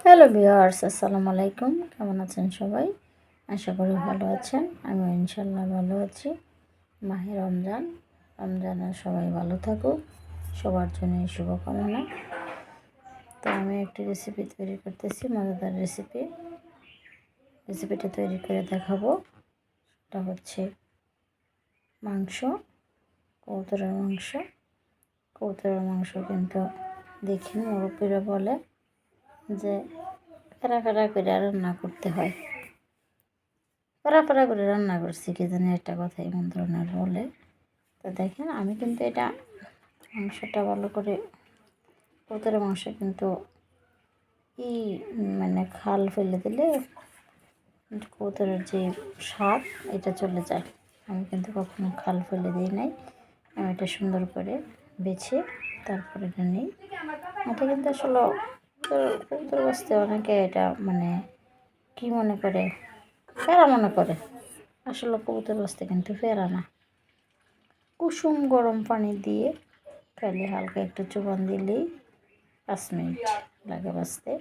Hello viewers, আসসালামু আলাইকুম। কেমন আছেন সবাই? আশা করি ভালো আছেন। আমি ইনশাল্লাহ ভালো আছি। মাহে রমজানে সবাই ভালো থাকুক, সবার জন্য শুভকামনা। তো আমি একটি রেসিপি তৈরি করতেছি, মজাদার রেসিপিটা তৈরি করে দেখাবো। এটা হচ্ছে মাংস, কবুতরের মাংস কিন্তু দেখি মুরব্বীরা বলে যে ফেরা করে রান্না করতে হয়। ফেরা করে রান্না করছি কি জানি একটা কথা এমন ধরনের বলে। তো দেখেন আমি কিন্তু এটা মাংসটা ভালো করে, কবুতরের মাংস কিন্তু মানে খাল ফেলে দিলে কবুতরের যে স্বাদ এটা চলে যায়। আমি কিন্তু কখনো খাল ফেলে দিই নাই। আমি এটা সুন্দর করে বেছে তারপরে এটা নিই। এটা কিন্তু আসলে কবুতর বসতে অনেকে এটা মানে কি মনে করে, ফেরা মনে করে। আসলে কবুতর বাঁচতে কিন্তু ফেরা না। কুসুম গরম পানি দিয়ে ফেলে হালকা একটু চুবান দিলেই 5 মিনিট লাগে বাঁচতে।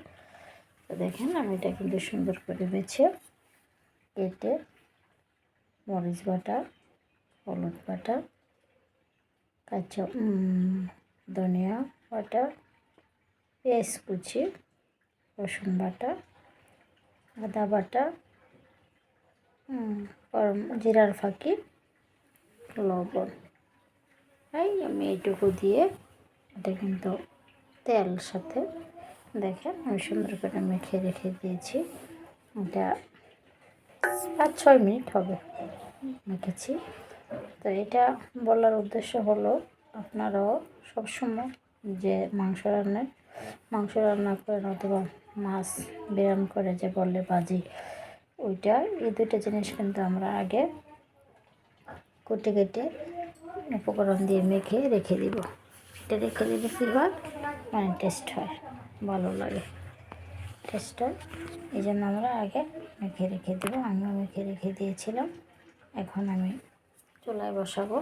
তো দেখেন আমি এটা কিন্তু সুন্দর করে বেছে কেটে মরিচ বাটা, হলুদ বাটা, কাঁচা ধনিয়া বাটা, পেঁয়াজ কুচি, রসুন বাটা, আদা বাটা, জিরার ফাঁকি, লবণ, আমি এইটুকু দিয়ে এটা কিন্তু তেল সাথে দেখেন আমি সুন্দর করে মেখে রেখে দিয়েছি। এটা 5-6 মিনিট হবে মেখেছি। তো এটা বলার উদ্দেশ্য হলো আপনারাও সবসময় যে মাংস রান্না করেন অথবা মাছ ব্যায়াম করে যে বলে বাজি, এই দুটো জিনিস কিন্তু আমরা আগে কেটে উপকরণ দিয়ে মেখে রেখে দিব। এটা রেখে দিলে কী হয়, মানে টেস্ট হয়, ভালো লাগে, টেস্ট হয়। এই জন্য আমরা আগে মেখে রেখে দেবো। আমিও মেখে রেখে দিয়েছিলাম। এখন আমি চুলায় বসাবো।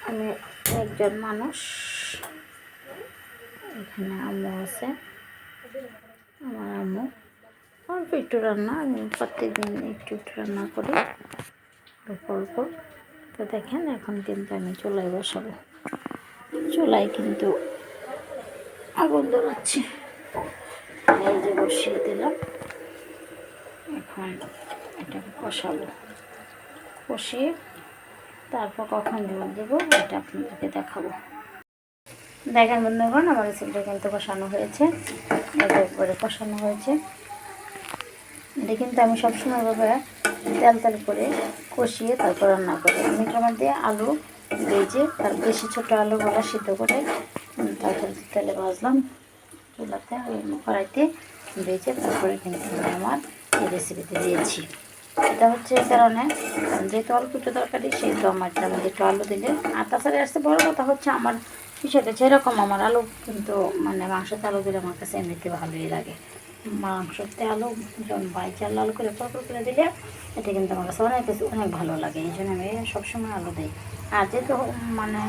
আমি একজন মানুষ, এখানে আম্মু আছে, আমার আম্মু অল্প একটু রান্না, আমি প্রত্যেক দিন একটু রান্না করি অল্প অল্প। তো দেখেন এখন কিন্তু আমি চুলায় বসাবো। চুলায় কিন্তু আগুন ধরাচ্ছি, এই যে বসিয়ে দিলাম। এখন এটাকে কষিয়ে তারপর কখন জল দেবো এটা আপনাদেরকে দেখাবো। দেখেন বন্ধুগণ, আমার রেসিপিটা কিন্তু কষানো হয়েছে, একবারে কষানো হয়েছে। এটা কিন্তু আমি সবসময় ভাবে তেল করে কষিয়ে তারপর রান্না করি। আমি এটার মধ্যে আলু ভেজে, তার বেশি ছোটো আলুগুলো সিদ্ধ করে তারপরে তেলে ভাজলাম, চুলাতে কড়াইতে ভেজে তারপরে কিন্তু আমি আমার এই রেসিপিতে দিয়েছি। এটা হচ্ছে এই কারণে, যেহেতু অল্প একটু তরকারি সেহেতু আমার এটার মধ্যে একটু আলু দিলে। আর তাছাড়া আসতে বড় কথা হচ্ছে আমার বিষয়টা যেরকম, আমার আলু কিন্তু মানে মাংসতে আলু দিলে আমার কাছে এমনিতে ভালোই লাগে। মাংসতে আলু যখন বাইচাল লাল করে পরপর করে দিলে এটা কিন্তু আমার কাছে অনেক ভালো লাগে। এই জন্য আমি সবসময় আলু দিই। আর যেহেতু মানে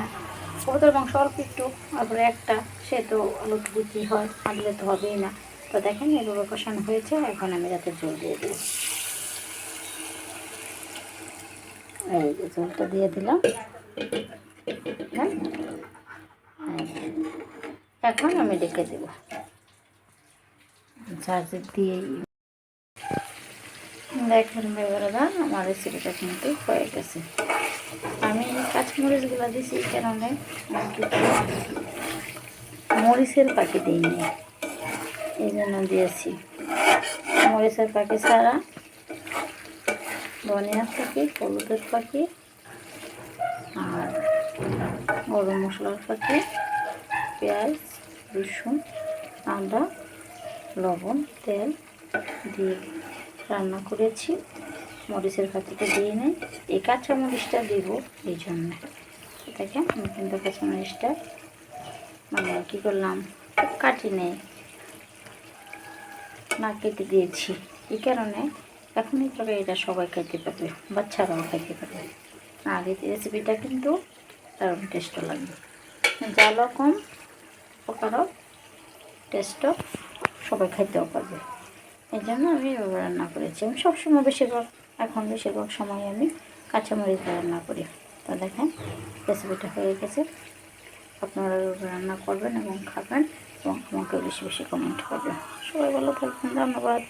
কবুতর মাংস অল্প একটু তারপরে একটা, সেহেতু আলু তো দিতেই হয়, আলুলে তো হবেই না। তো দেখেন এভাবে কষানো হয়েছে। এখন আমি রাতে জল দিয়ে দিই। এই যে জলটা দিয়ে দিলাম। হ্যাঁ, এখন আমি ডেকে দেব চার্জের দিয়েই। দেখেন বেগুনটা আমার রেসিপিটা কিন্তু হয়ে গেছে। আমি কাঁচমরিচগুলো দিয়েছি কারণে মরিচের পাখি দিইনি, এই জন্য দিয়েছি। মরিচের পাখি ছাড়া ধনিয়ার পাখি, হলুদের পাখি আর গরম মশলার পাখি, পেঁয়াজ, রসুন, আদা, লবণ, তেল দিয়ে রান্না করেছি। মরিচের পাখিটা দিয়ে নেই, এই কাঁচা মরিচটা দিব এই জন্য। দেখেন আমি কিন্তু কাঁচা মরিচটা মানে কী করলাম, কাটি নেই, না কেটে দিয়েছি। এই কারণে এখন এইভাবে এটা সবাই খেতে পারবে, বাচ্চারাও খেতে পারবে। আর এই রেসিপিটা কিন্তু দারুণ টেস্ট লাগবে। জালও কম, উপকারও, টেস্টও, সবাই খাইতেও পারবে। এই জন্য আমি এভাবে রান্না করেছি। আমি সবসময় বেশিরভাগ সময় আমি কাঁচামরিচ দিয়ে রান্না করি। তো দেখেন রেসিপিটা হয়ে গেছে। আপনারা রান্না করবেন এবং খাবেন এবং আমাকে বেশি বেশি কমেন্ট করবেন। সবাই ভালো থাকবেন, ধন্যবাদ।